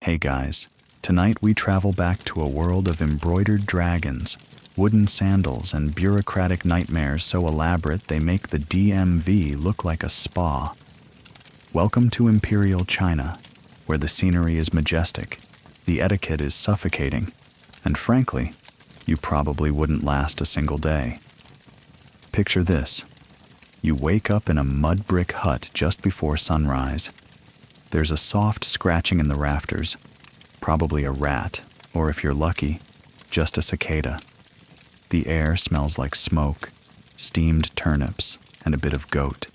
Hey guys, tonight we travel back to a world of embroidered dragons, wooden sandals, and bureaucratic nightmares so elaborate they make the DMV look like a spa. Welcome to Imperial China, where the scenery is majestic, the etiquette is suffocating, and frankly, you probably wouldn't last a single day. Picture this. You wake up in a mud brick hut just before sunrise. There's a soft scratching in the rafters, probably a rat, or if you're lucky, just a cicada. The air smells like smoke, steamed turnips, and a bit of goat.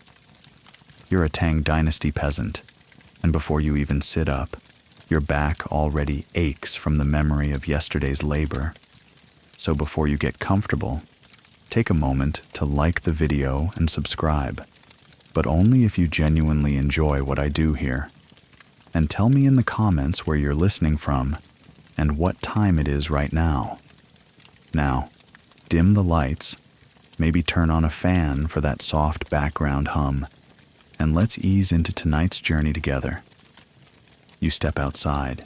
You're a Tang Dynasty peasant, and before you even sit up, your back already aches from the memory of yesterday's labor. So before you get comfortable, take a moment to like the video and subscribe, but only if you genuinely enjoy what I do here. And tell me in the comments where you're listening from and what time it is right now. Now, dim the lights, maybe turn on a fan for that soft background hum, and let's ease into tonight's journey together. You step outside.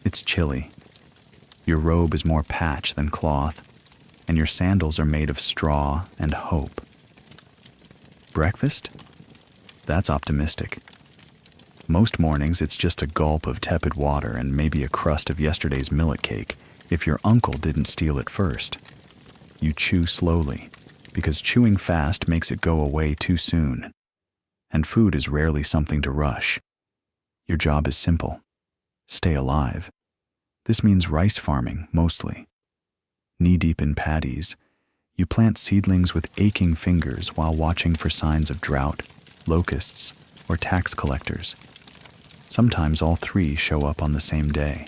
It's chilly. Your robe is more patch than cloth, and your sandals are made of straw and hope. Breakfast? That's optimistic. Most mornings it's just a gulp of tepid water and maybe a crust of yesterday's millet cake if your uncle didn't steal it first. You chew slowly, because chewing fast makes it go away too soon. And food is rarely something to rush. Your job is simple. Stay alive. This means rice farming, mostly. Knee-deep in paddies, you plant seedlings with aching fingers while watching for signs of drought, locusts, or tax collectors. Sometimes all three show up on the same day.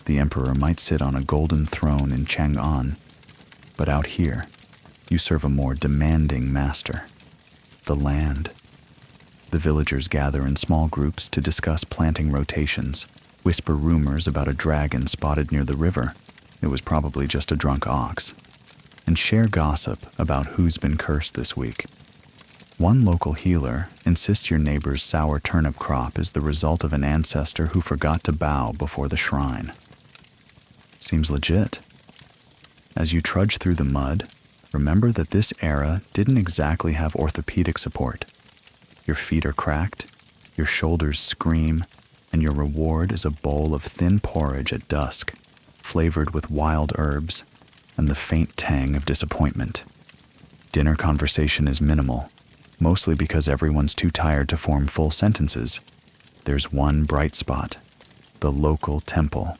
The emperor might sit on a golden throne in Chang'an, but out here, you serve a more demanding master, the land. The villagers gather in small groups to discuss planting rotations, whisper rumors about a dragon spotted near the river. It was probably just a drunk ox, and share gossip about who's been cursed this week. One local healer insists your neighbor's sour turnip crop is the result of an ancestor who forgot to bow before the shrine. Seems legit. As you trudge through the mud, remember that this era didn't exactly have orthopedic support. Your feet are cracked, your shoulders scream, and your reward is a bowl of thin porridge at dusk, flavored with wild herbs and the faint tang of disappointment. Dinner conversation is minimal, mostly because everyone's too tired to form full sentences. There's one bright spot, the local temple.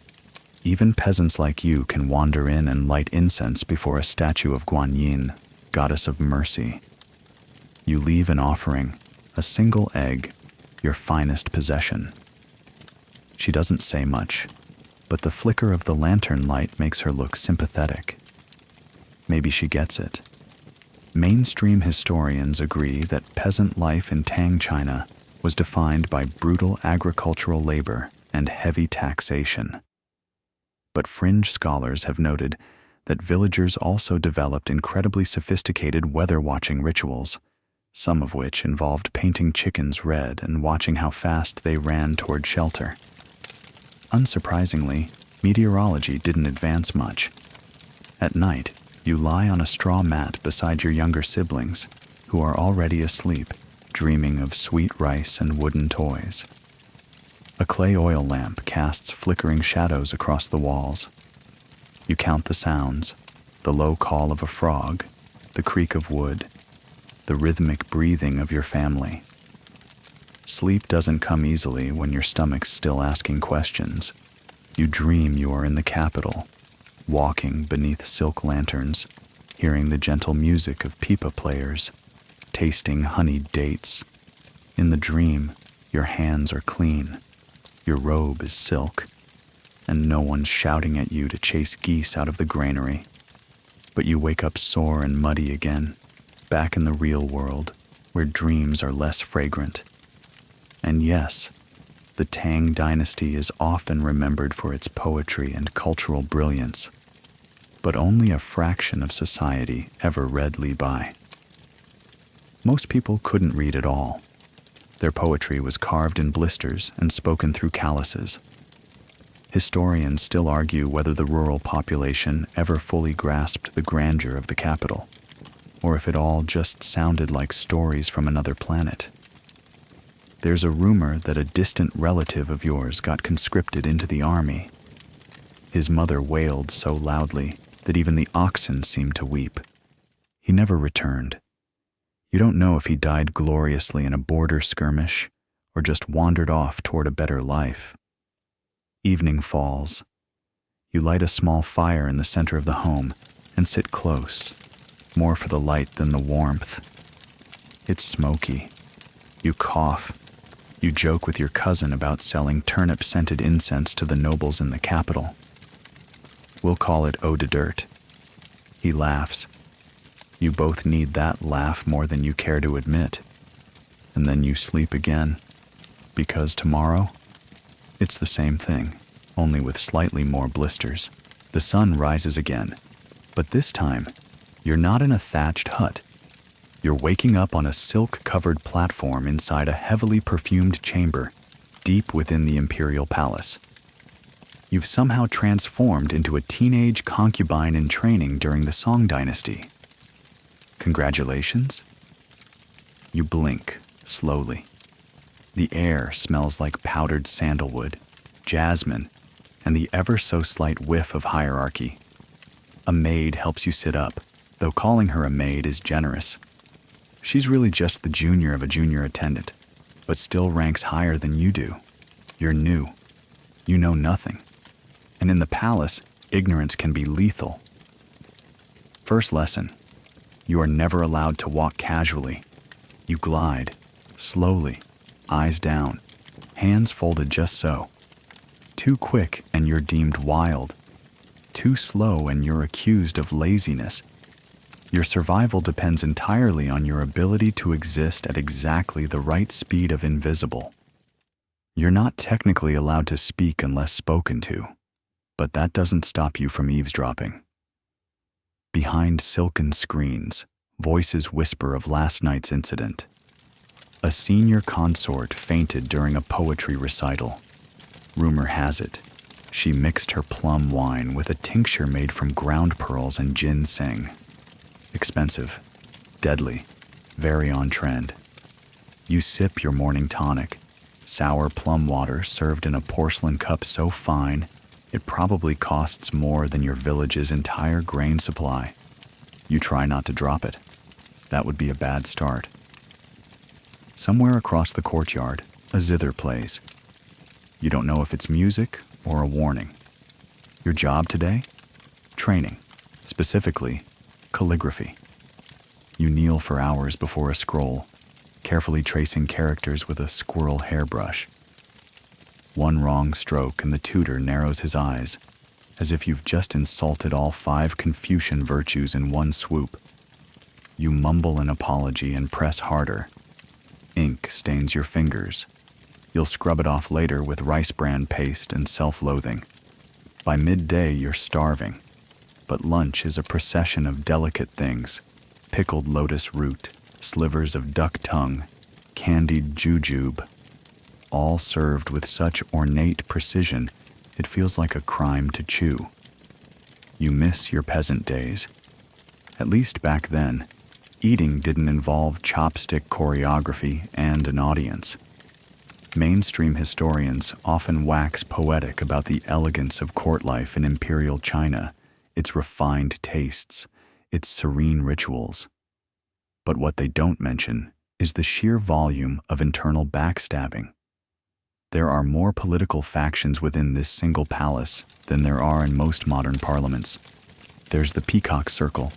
Even peasants like you can wander in and light incense before a statue of Guan Yin, goddess of mercy. You leave an offering, a single egg, your finest possession. She doesn't say much, but the flicker of the lantern light makes her look sympathetic. Maybe she gets it. Mainstream historians agree that peasant life in Tang China was defined by brutal agricultural labor and heavy taxation. But fringe scholars have noted that villagers also developed incredibly sophisticated weather-watching rituals, some of which involved painting chickens red and watching how fast they ran toward shelter. Unsurprisingly, meteorology didn't advance much. At night, you lie on a straw mat beside your younger siblings, who are already asleep, dreaming of sweet rice and wooden toys. A clay oil lamp casts flickering shadows across the walls. You count the sounds, the low call of a frog, the creak of wood, the rhythmic breathing of your family. Sleep doesn't come easily when your stomach's still asking questions. You dream you are in the capital, walking beneath silk lanterns, hearing the gentle music of pipa players, tasting honeyed dates. In the dream, your hands are clean, your robe is silk, and no one's shouting at you to chase geese out of the granary. But you wake up sore and muddy again, back in the real world, where dreams are less fragrant. And yes, the Tang Dynasty is often remembered for its poetry and cultural brilliance, but only a fraction of society ever read Li Bai. Most people couldn't read at all. Their poetry was carved in blisters and spoken through calluses, Historians still argue whether the rural population ever fully grasped the grandeur of the capital, or if it all just sounded like stories from another planet. There's a rumor that a distant relative of yours got conscripted into the army. His mother wailed so loudly that even the oxen seemed to weep. He never returned. You don't know if he died gloriously in a border skirmish or just wandered off toward a better life. Evening falls. You light a small fire in the center of the home and sit close, more for the light than the warmth. It's smoky. You cough. You joke with your cousin about selling turnip-scented incense to the nobles in the capital. We'll call it eau de dirt. He laughs. You both need that laugh more than you care to admit. And then you sleep again. Because tomorrow, it's the same thing, only with slightly more blisters. The sun rises again, but this time, you're not in a thatched hut. You're waking up on a silk-covered platform inside a heavily perfumed chamber, deep within the imperial palace. You've somehow transformed into a teenage concubine in training during the Song Dynasty. Congratulations? You blink, slowly. The air smells like powdered sandalwood, jasmine, and the ever-so-slight whiff of hierarchy. A maid helps you sit up, though calling her a maid is generous. She's really just the junior of a junior attendant, but still ranks higher than you do. You're new. You know nothing. And in the palace, ignorance can be lethal. First lesson. You are never allowed to walk casually. You glide, slowly, eyes down, hands folded just so. Too quick and you're deemed wild. Too slow and you're accused of laziness. Your survival depends entirely on your ability to exist at exactly the right speed of invisible. You're not technically allowed to speak unless spoken to, but that doesn't stop you from eavesdropping. Behind silken screens, voices whisper of last night's incident. A senior consort fainted during a poetry recital. Rumor has it, she mixed her plum wine with a tincture made from ground pearls and ginseng. Expensive, deadly, very on trend. You sip your morning tonic, sour plum water served in a porcelain cup so fine, it probably costs more than your village's entire grain supply. You try not to drop it. That would be a bad start. Somewhere across the courtyard, a zither plays. You don't know if it's music or a warning. Your job today? Training. Specifically, calligraphy. You kneel for hours before a scroll, carefully tracing characters with a squirrel hairbrush. One wrong stroke and the tutor narrows his eyes, as if you've just insulted all 5 Confucian virtues in one swoop. You mumble an apology and press harder. Ink stains your fingers. You'll scrub it off later with rice bran paste and self-loathing. By midday, you're starving. But lunch is a procession of delicate things: pickled lotus root, slivers of duck tongue, candied jujube, all served with such ornate precision it feels like a crime to chew. You miss your peasant days. At least back then, eating didn't involve chopstick choreography and an audience. Mainstream historians often wax poetic about the elegance of court life in imperial China, its refined tastes, its serene rituals. But what they don't mention is the sheer volume of internal backstabbing. There are more political factions within this single palace than there are in most modern parliaments. There's the Peacock Circle,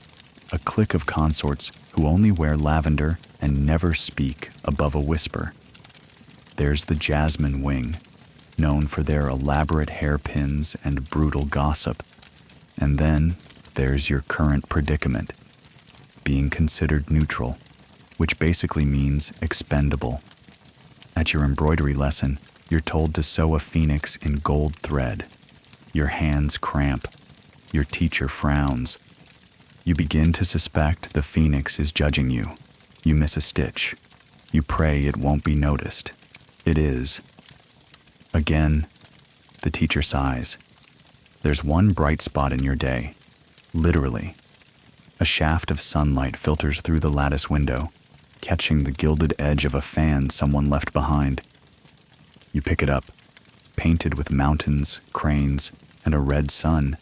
a clique of consorts who only wear lavender and never speak above a whisper. There's the Jasmine Wing, known for their elaborate hairpins and brutal gossip. And then there's your current predicament, being considered neutral, which basically means expendable. At your embroidery lesson, you're told to sew a phoenix in gold thread. Your hands cramp. Your teacher frowns. You begin to suspect the phoenix is judging you. You miss a stitch. You pray it won't be noticed. It is. Again The teacher sighs. There's one bright spot in your day. Literally. A shaft of sunlight filters through the lattice window, catching the gilded edge of a fan someone left behind. You pick it up. Painted with mountains, cranes, and a red sun,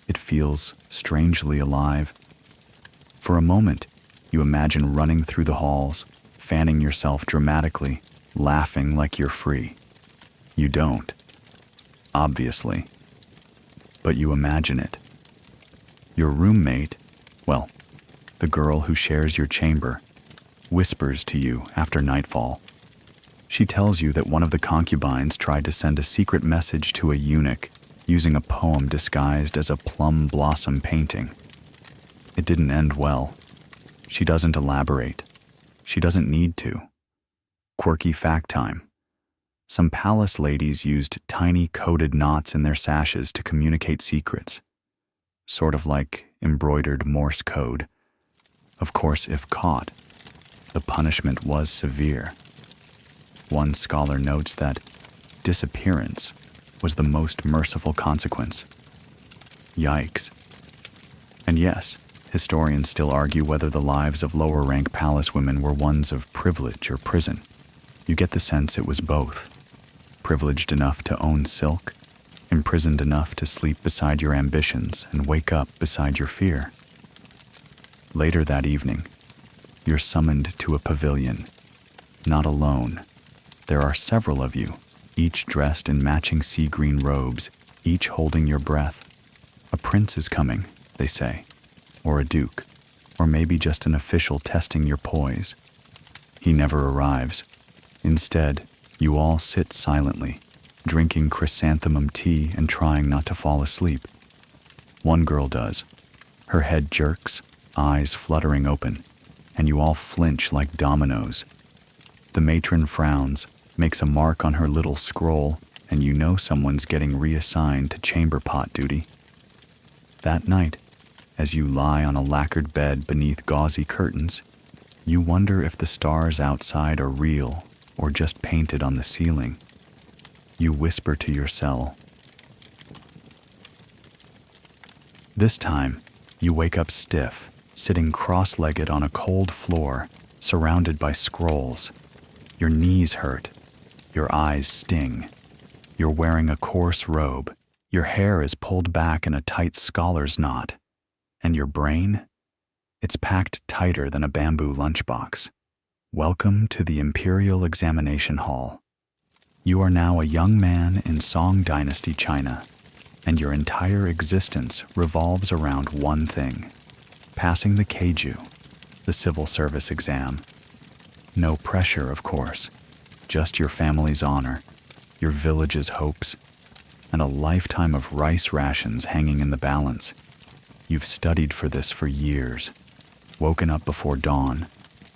it feels strangely alive. For a moment, you imagine running through the halls, fanning yourself dramatically, laughing like you're free. You don't, obviously, but you imagine it. Your roommate, well, the girl who shares your chamber, whispers to you after nightfall. She tells you that one of the concubines tried to send a secret message to a eunuch using a poem disguised as a plum blossom painting. It didn't end well. She doesn't elaborate. She doesn't need to. Quirky fact time. Some palace ladies used tiny coded knots in their sashes to communicate secrets. Sort of like embroidered Morse code. Of course, if caught, the punishment was severe. One scholar notes that disappearance was the most merciful consequence. Yikes. And yes, historians still argue whether the lives of lower-rank palace women were ones of privilege or prison. You get the sense it was both. Privileged enough to own silk, imprisoned enough to sleep beside your ambitions and wake up beside your fear. Later that evening, you're summoned to a pavilion. Not alone. There are several of you, each dressed in matching sea green robes, each holding your breath. A prince is coming, they say, or a duke, or maybe just an official testing your poise. He never arrives. Instead, you all sit silently, drinking chrysanthemum tea and trying not to fall asleep. One girl does. Her head jerks, eyes fluttering open, and you all flinch like dominoes. The matron frowns, makes a mark on her little scroll, and you know someone's getting reassigned to chamber pot duty. That night, as you lie on a lacquered bed beneath gauzy curtains, you wonder if the stars outside are real or just painted on the ceiling. You whisper to your cell. This time, you wake up stiff, sitting cross-legged on a cold floor, surrounded by scrolls. Your knees hurt. Your eyes sting. You're wearing a coarse robe. Your hair is pulled back in a tight scholar's knot. And your brain? It's packed tighter than a bamboo lunchbox. Welcome to the Imperial Examination Hall. You are now a young man in Song Dynasty China, and your entire existence revolves around one thing: passing the Keiju, the civil service exam. No pressure, of course, just your family's honor, your village's hopes, and a lifetime of rice rations hanging in the balance. You've studied for this for years, woken up before dawn,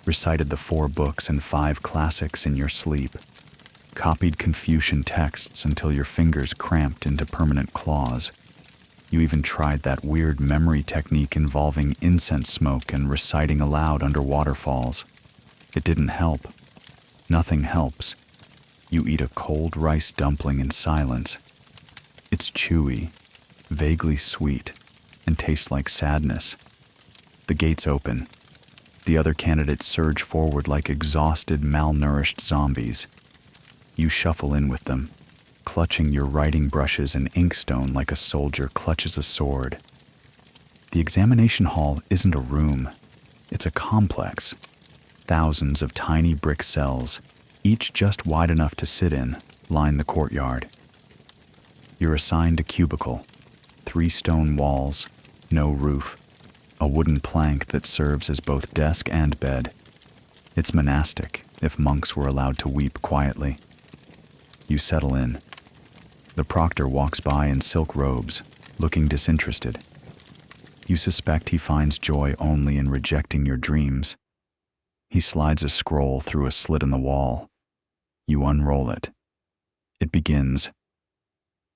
recited the 4 books and 5 classics in your sleep, copied Confucian texts until your fingers cramped into permanent claws. You even tried that weird memory technique involving incense smoke and reciting aloud under waterfalls. It didn't help. Nothing helps. You eat a cold rice dumpling in silence. It's chewy, vaguely sweet, and tastes like sadness. The gates open. The other candidates surge forward like exhausted, malnourished zombies. You shuffle in with them, clutching your writing brushes and inkstone like a soldier clutches a sword. The examination hall isn't a room. It's a complex. Thousands of tiny brick cells, each just wide enough to sit in, line the courtyard. You're assigned a cubicle, 3 stone walls, no roof, a wooden plank that serves as both desk and bed. It's monastic, if monks were allowed to weep quietly. You settle in. The proctor walks by in silk robes, looking disinterested. You suspect he finds joy only in rejecting your dreams. He slides a scroll through a slit in the wall. You unroll it. It begins.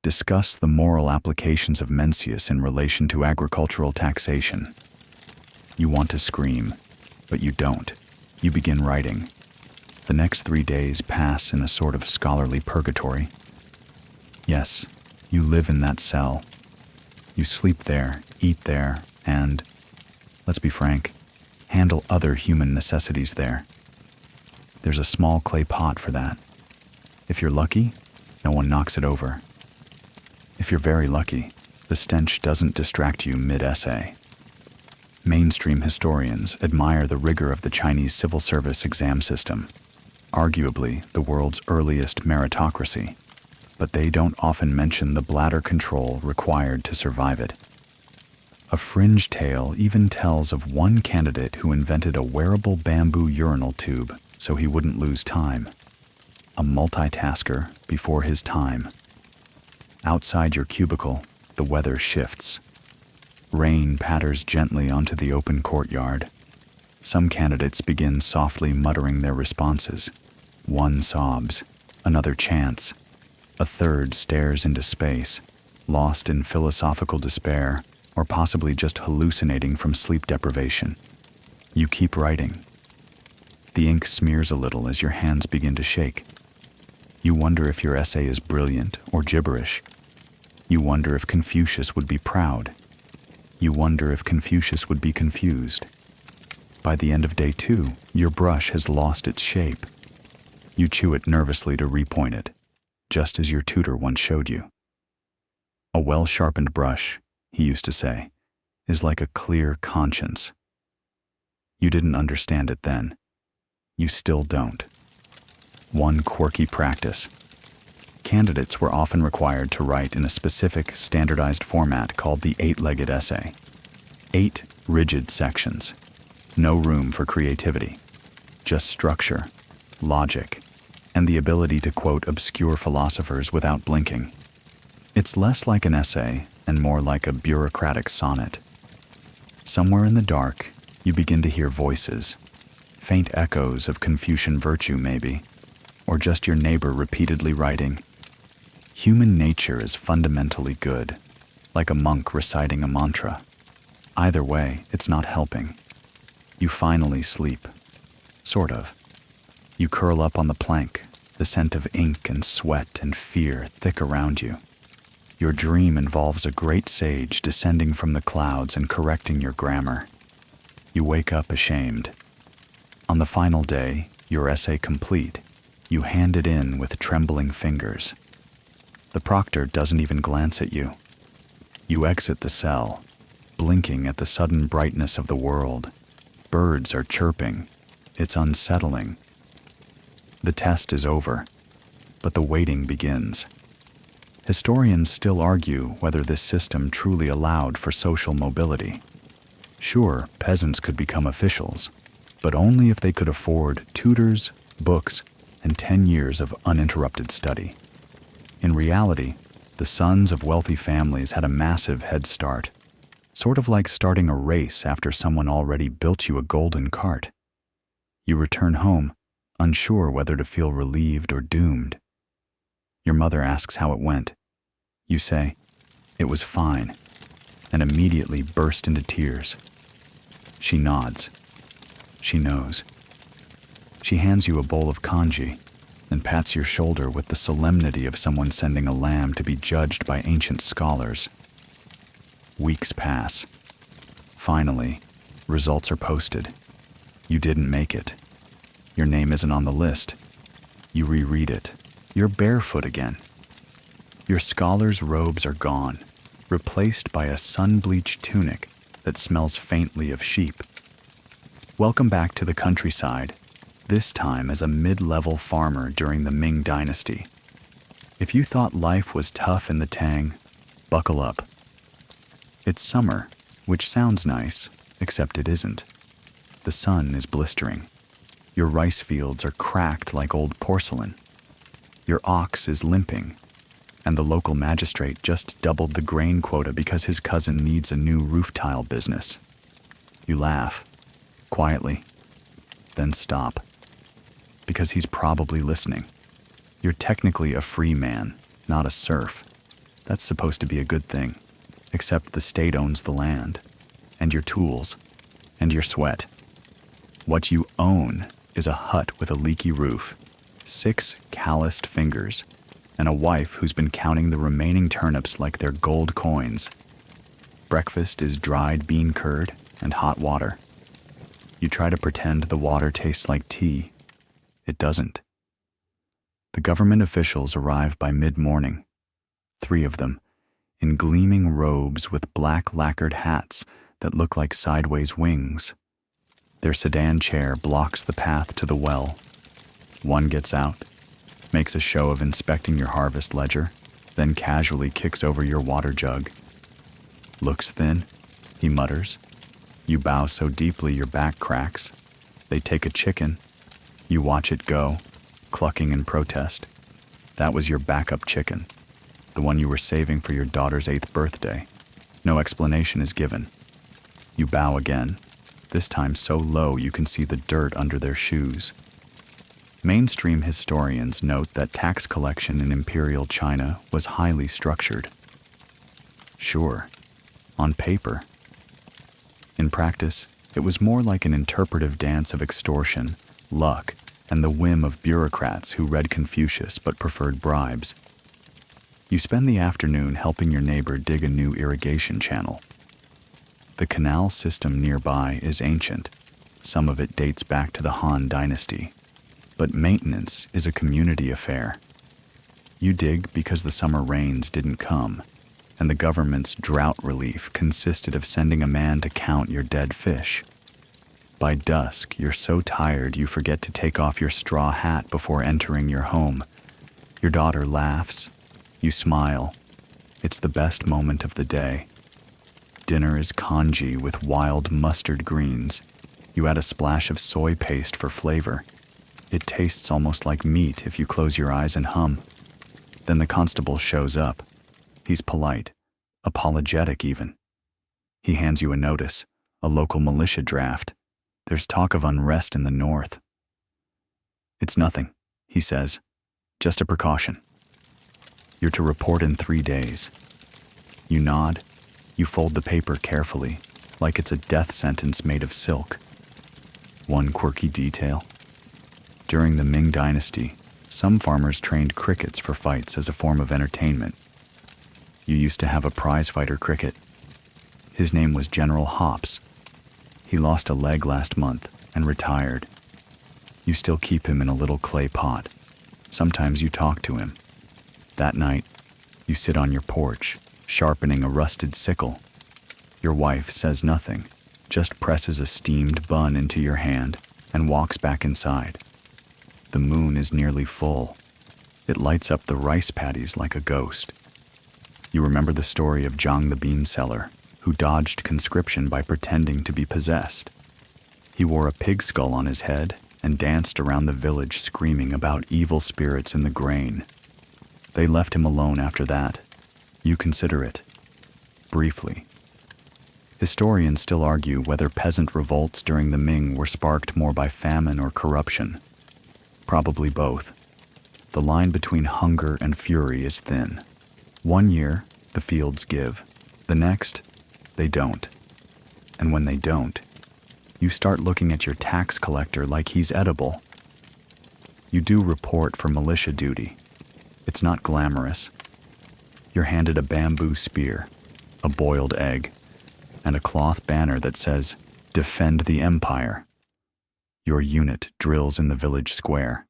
Discuss the moral applications of Mencius in relation to agricultural taxation. You want to scream, but you don't. You begin writing. The next 3 days pass in a sort of scholarly purgatory. Yes, You live in that cell. You sleep there, eat there, and, let's be frank, handle other human necessities there. There's a small clay pot for that. If you're lucky, no one knocks it over. If you're very lucky, the stench doesn't distract you mid-essay. Mainstream historians admire the rigor of the Chinese civil service exam system, arguably the world's earliest meritocracy, but they don't often mention the bladder control required to survive it. A fringe tale even tells of one candidate who invented a wearable bamboo urinal tube so he wouldn't lose time. A multitasker before his time. Outside your cubicle, the weather shifts. Rain patters gently onto the open courtyard. Some candidates begin softly muttering their responses. One sobs, another chants. A third stares into space, lost in philosophical despair, or possibly just hallucinating from sleep deprivation. You keep writing. The ink smears a little as your hands begin to shake. You wonder if your essay is brilliant or gibberish. You wonder if Confucius would be proud. You wonder if Confucius would be confused. By the end of day 2, your brush has lost its shape. You chew it nervously to repoint it, just as your tutor once showed you. A well-sharpened brush, he used to say, is like a clear conscience. You didn't understand it then. You still don't. One quirky practice. Candidates were often required to write in a specific standardized format called the 8-legged essay. 8 rigid sections. No room for creativity. Just structure, logic, and the ability to quote obscure philosophers without blinking. It's less like an essay and more like a bureaucratic sonnet. Somewhere in the dark, you begin to hear voices, faint echoes of Confucian virtue maybe, or just your neighbor repeatedly writing, "Human nature is fundamentally good," like a monk reciting a mantra. Either way, it's not helping. You finally sleep. Sort of. You curl up on the plank, the scent of ink and sweat and fear thick around you. Your dream involves a great sage descending from the clouds and correcting your grammar. You wake up ashamed. On the final day, your essay complete, you hand it in with trembling fingers. The proctor doesn't even glance at you. You exit the cell, blinking at the sudden brightness of the world. Birds are chirping. It's unsettling. The test is over, but the waiting begins. Historians still argue whether this system truly allowed for social mobility. Sure, peasants could become officials, but only if they could afford tutors, books, and 10 years of uninterrupted study. In reality, the sons of wealthy families had a massive head start, sort of like starting a race after someone already built you a golden cart. You return home, unsure whether to feel relieved or doomed. Your mother asks how it went. You say, "It was fine," and immediately burst into tears. She nods. She knows. She hands you a bowl of congee and pats your shoulder with the solemnity of someone sending a lamb to be judged by ancient scholars. Weeks pass. Finally, results are posted. You didn't make it. Your name isn't on the list. You reread it. You're barefoot again. Your scholar's robes are gone, replaced by a sun-bleached tunic that smells faintly of sheep. Welcome back to the countryside, this time as a mid-level farmer during the Ming Dynasty. If you thought life was tough in the Tang, buckle up. It's summer, which sounds nice, except it isn't. The sun is blistering. Your rice fields are cracked like old porcelain. Your ox is limping, and the local magistrate just doubled the grain quota because his cousin needs a new roof tile business. You laugh, quietly, then stop, because he's probably listening. You're technically a free man, not a serf. That's supposed to be a good thing, except the state owns the land, and your tools, and your sweat. What you own is a hut with a leaky roof, 6 calloused fingers, and a wife who's been counting the remaining turnips like they're gold coins. Breakfast is dried bean curd and hot water. You try to pretend the water tastes like tea. It doesn't. The government officials arrive by mid-morning, 3 of them, in gleaming robes with black lacquered hats that look like sideways wings. Their sedan chair blocks the path to the well. One gets out, makes a show of inspecting your harvest ledger, then casually kicks over your water jug. Looks thin, he mutters. You bow so deeply your back cracks. They take a chicken. You watch it go, clucking in protest. That was your backup chicken, the one you were saving for your daughter's 8th birthday. No explanation is given. You bow again, this time so low you can see the dirt under their shoes. Mainstream historians note that tax collection in Imperial China was highly structured. Sure, on paper. In practice, it was more like an interpretive dance of extortion, luck, and the whim of bureaucrats who read Confucius but preferred bribes. You spend the afternoon helping your neighbor dig a new irrigation channel. The canal system nearby is ancient. Some of it dates back to the Han Dynasty. But maintenance is a community affair. You dig because the summer rains didn't come, and the government's drought relief consisted of sending a man to count your dead fish. By dusk, you're so tired you forget to take off your straw hat before entering your home. Your daughter laughs. You smile. It's the best moment of the day. Dinner is congee with wild mustard greens. You add a splash of soy paste for flavor. It tastes almost like meat if you close your eyes and hum. Then the constable shows up. He's polite, apologetic even. He hands you a notice, a local militia draft. There's talk of unrest in the north. It's nothing, he says. Just a precaution. You're to report in 3 days. You nod. You fold the paper carefully, like it's a death sentence made of silk. One quirky detail. During the Ming Dynasty, some farmers trained crickets for fights as a form of entertainment. You used to have a prize-fighter cricket. His name was General Hops. He lost a leg last month and retired. You still keep him in a little clay pot. Sometimes you talk to him. That night, you sit on your porch, sharpening a rusted sickle. Your wife says nothing, just presses a steamed bun into your hand and walks back inside. The moon is nearly full. It lights up the rice paddies like a ghost. You remember the story of Zhang the bean seller, who dodged conscription by pretending to be possessed. He wore a pig skull on his head and danced around the village screaming about evil spirits in the grain. They left him alone after that. You consider it. Briefly. Historians still argue whether peasant revolts during the Ming were sparked more by famine or corruption. Probably both. The line between hunger and fury is thin. One year, the fields give. The next, they don't. And when they don't, you start looking at your tax collector like he's edible. You do report for militia duty. It's not glamorous. You're handed a bamboo spear, a boiled egg, and a cloth banner that says, "Defend the Empire." Your unit drills in the village square.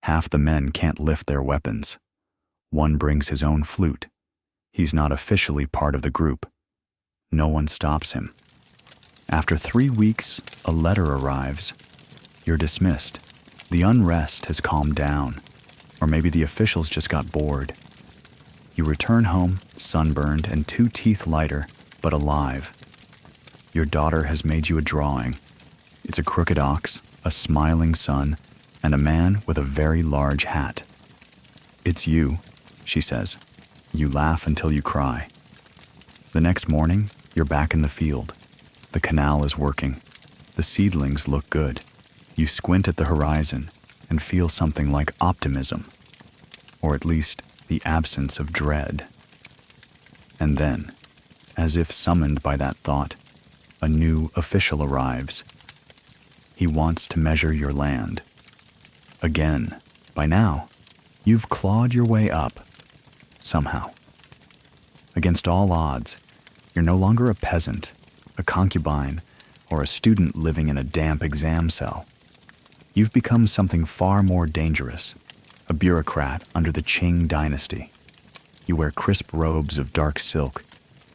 Half the men can't lift their weapons. One brings his own flute. He's not officially part of the group. No one stops him. After 3 weeks, a letter arrives. You're dismissed. The unrest has calmed down. Or maybe the officials just got bored. You return home, sunburned and 2 teeth lighter, but alive. Your daughter has made you a drawing. It's a crooked ox, a smiling sun, and a man with a very large hat. "It's you," she says. You laugh until you cry. The next morning, you're back in the field. The canal is working. The seedlings look good. You squint at the horizon and feel something like optimism, or at least the absence of dread. And then, as if summoned by that thought, a new official arrives. He wants to measure your land. Again, by now, You've clawed your way up, somehow. Against all odds, you're no longer a peasant, a concubine, or a student living in a damp exam cell. You've become something far more dangerous, a bureaucrat under the Qing dynasty. You wear crisp robes of dark silk,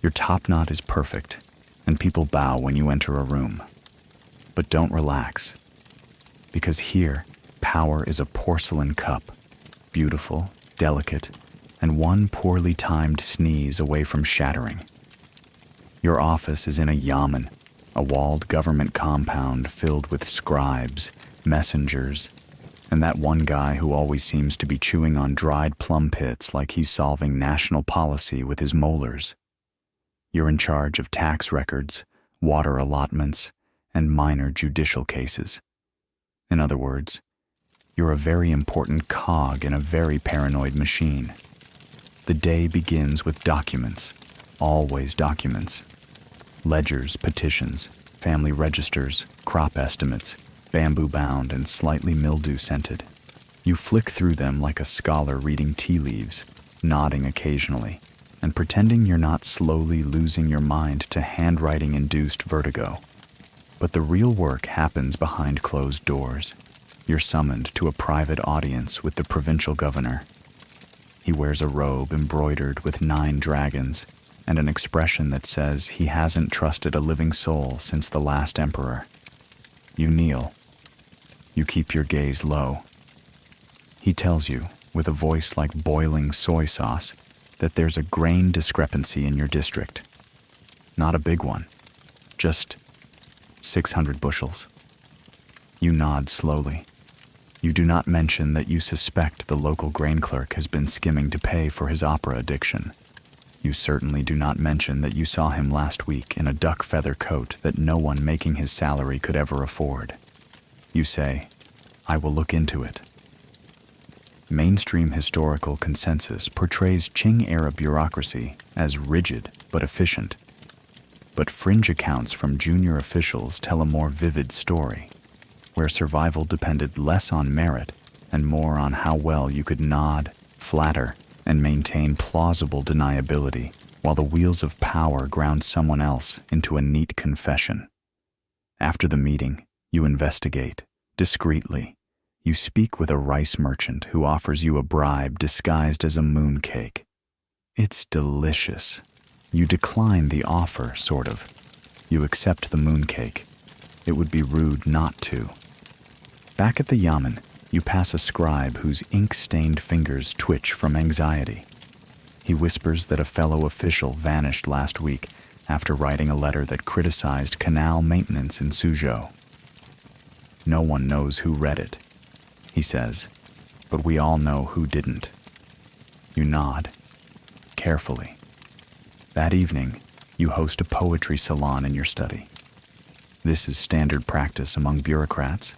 your top knot is perfect, and people bow when you enter a room. But don't relax, because here, power is a porcelain cup, beautiful, delicate, and one poorly timed sneeze away from shattering. Your office is in a yamen, a walled government compound filled with scribes, messengers, and that one guy who always seems to be chewing on dried plum pits like he's solving national policy with his molars. You're in charge of tax records, water allotments, and minor judicial cases. In other words, you're a very important cog in a very paranoid machine. The day begins with documents, always documents. Ledgers, petitions, family registers, crop estimates, bamboo-bound and slightly mildew-scented. You flick through them like a scholar reading tea leaves, nodding occasionally, and pretending you're not slowly losing your mind to handwriting-induced vertigo. But the real work happens behind closed doors. You're summoned to a private audience with the provincial governor. He wears a robe embroidered with 9 dragons and an expression that says he hasn't trusted a living soul since the last emperor. You kneel. You keep your gaze low. He tells you, with a voice like boiling soy sauce, that there's a grain discrepancy in your district. Not a big one, just 600 bushels. You nod slowly. You do not mention that you suspect the local grain clerk has been skimming to pay for his opera addiction. You certainly do not mention that you saw him last week in a duck feather coat that no one making his salary could ever afford. You say, "I will look into it." Mainstream historical consensus portrays Qing-era bureaucracy as rigid but efficient. But fringe accounts from junior officials tell a more vivid story, where survival depended less on merit and more on how well you could nod, flatter, and maintain plausible deniability while the wheels of power ground someone else into a neat confession. After the meeting, you investigate, discreetly. You speak with a rice merchant who offers you a bribe disguised as a mooncake. It's delicious. You decline the offer, sort of. You accept the mooncake. It would be rude not to. Back at the yamen, you pass a scribe whose ink-stained fingers twitch from anxiety. He whispers that a fellow official vanished last week after writing a letter that criticized canal maintenance in Suzhou. No one knows who read it, he says, but we all know who didn't. You nod, carefully. That evening, you host a poetry salon in your study. This is standard practice among bureaucrats.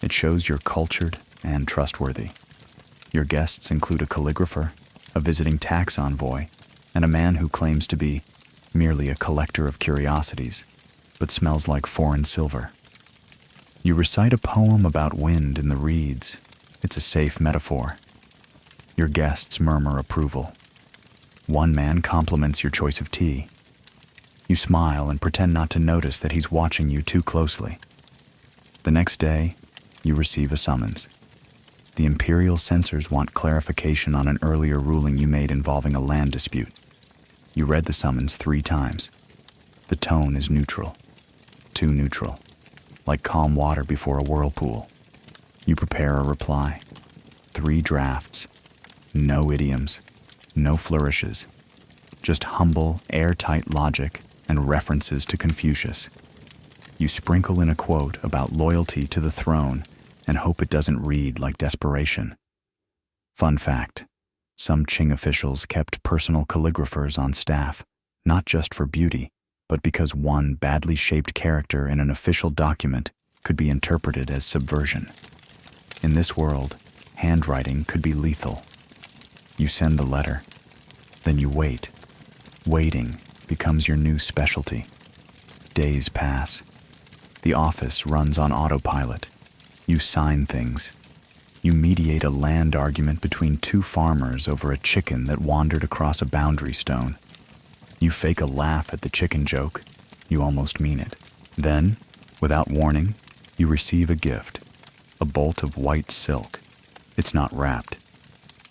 It shows you're cultured and trustworthy. Your guests include a calligrapher, a visiting tax envoy, and a man who claims to be merely a collector of curiosities, but smells like foreign silver. You recite a poem about wind in the reeds. It's a safe metaphor. Your guests murmur approval. One man compliments your choice of tea. You smile and pretend not to notice that he's watching you too closely. The next day, you receive a summons. The imperial censors want clarification on an earlier ruling you made involving a land dispute. You read the summons 3 times. The tone is neutral. Too neutral. Like calm water before a whirlpool. You prepare a reply. 3 drafts. No idioms. No flourishes. Just humble, airtight logic and references to Confucius. You sprinkle in a quote about loyalty to the throne and hope it doesn't read like desperation. Fun fact, some Qing officials kept personal calligraphers on staff, not just for beauty, but because one badly shaped character in an official document could be interpreted as subversion. In this world, handwriting could be lethal. You send the letter, then you wait. Waiting becomes your new specialty. Days pass. The office runs on autopilot. You sign things. You mediate a land argument between two farmers over a chicken that wandered across a boundary stone. You fake a laugh at the chicken joke. You almost mean it. Then, without warning, you receive a gift, a bolt of white silk. It's not wrapped.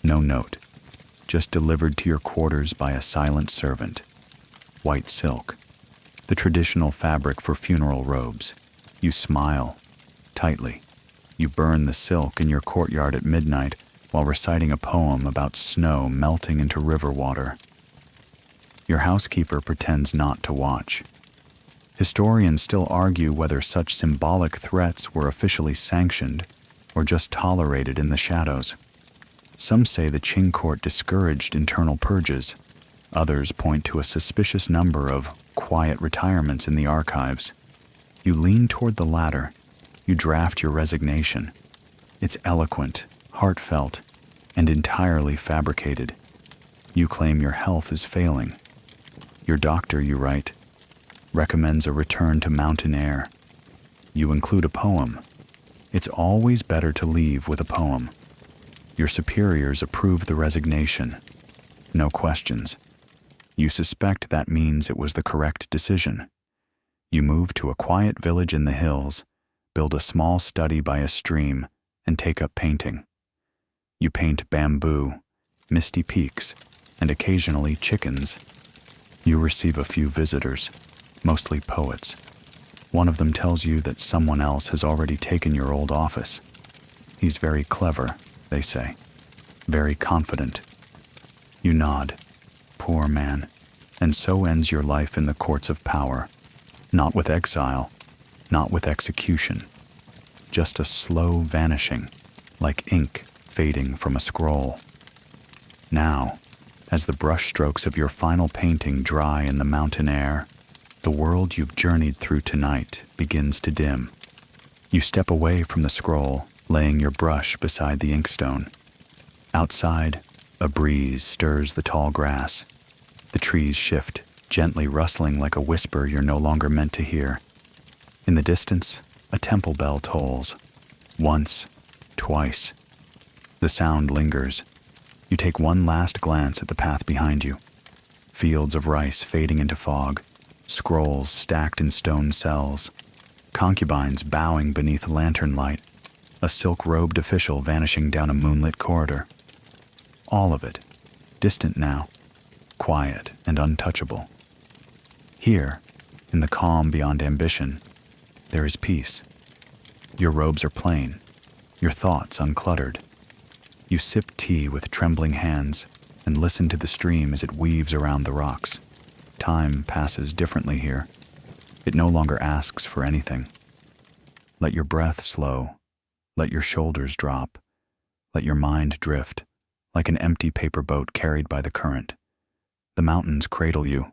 No note. Just delivered to your quarters by a silent servant. White silk, the traditional fabric for funeral robes. You smile, tightly. You burn the silk in your courtyard at midnight while reciting a poem about snow melting into river water. Your housekeeper pretends not to watch. Historians still argue whether such symbolic threats were officially sanctioned or just tolerated in the shadows. Some say the Qing court discouraged internal purges. Others point to a suspicious number of quiet retirements in the archives. You lean toward the latter. You draft your resignation. It's eloquent, heartfelt, and entirely fabricated. You claim your health is failing. Your doctor, you write, recommends a return to mountain air. You include a poem. It's always better to leave with a poem. Your superiors approve the resignation. No questions. You suspect that means it was the correct decision. You move to a quiet village in the hills, build a small study by a stream, and take up painting. You paint bamboo, misty peaks, and occasionally chickens. You receive a few visitors, mostly poets. One of them tells you that someone else has already taken your old office. He's very clever, they say, very confident. You nod. Poor man. And so ends your life in the courts of power. Not with exile, not with execution. Just a slow vanishing, like ink fading from a scroll. Now, as the brushstrokes of your final painting dry in the mountain air, the world you've journeyed through tonight begins to dim. You step away from the scroll, laying your brush beside the inkstone. Outside, a breeze stirs the tall grass. The trees shift, gently rustling like a whisper you're no longer meant to hear. In the distance, a temple bell tolls. Once, twice. The sound lingers. You take one last glance at the path behind you. Fields of rice fading into fog, scrolls stacked in stone cells, concubines bowing beneath lantern light, a silk-robed official vanishing down a moonlit corridor. All of it, distant now, quiet and untouchable. Here, in the calm beyond ambition, there is peace. Your robes are plain, your thoughts uncluttered. You sip tea with trembling hands and listen to the stream as it weaves around the rocks. Time passes differently here. It no longer asks for anything. Let your breath slow. Let your shoulders drop. Let your mind drift, like an empty paper boat carried by the current. The mountains cradle you.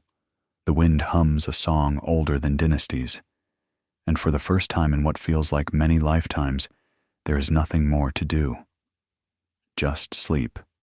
The wind hums a song older than dynasties. And for the first time in what feels like many lifetimes, there is nothing more to do. Just sleep.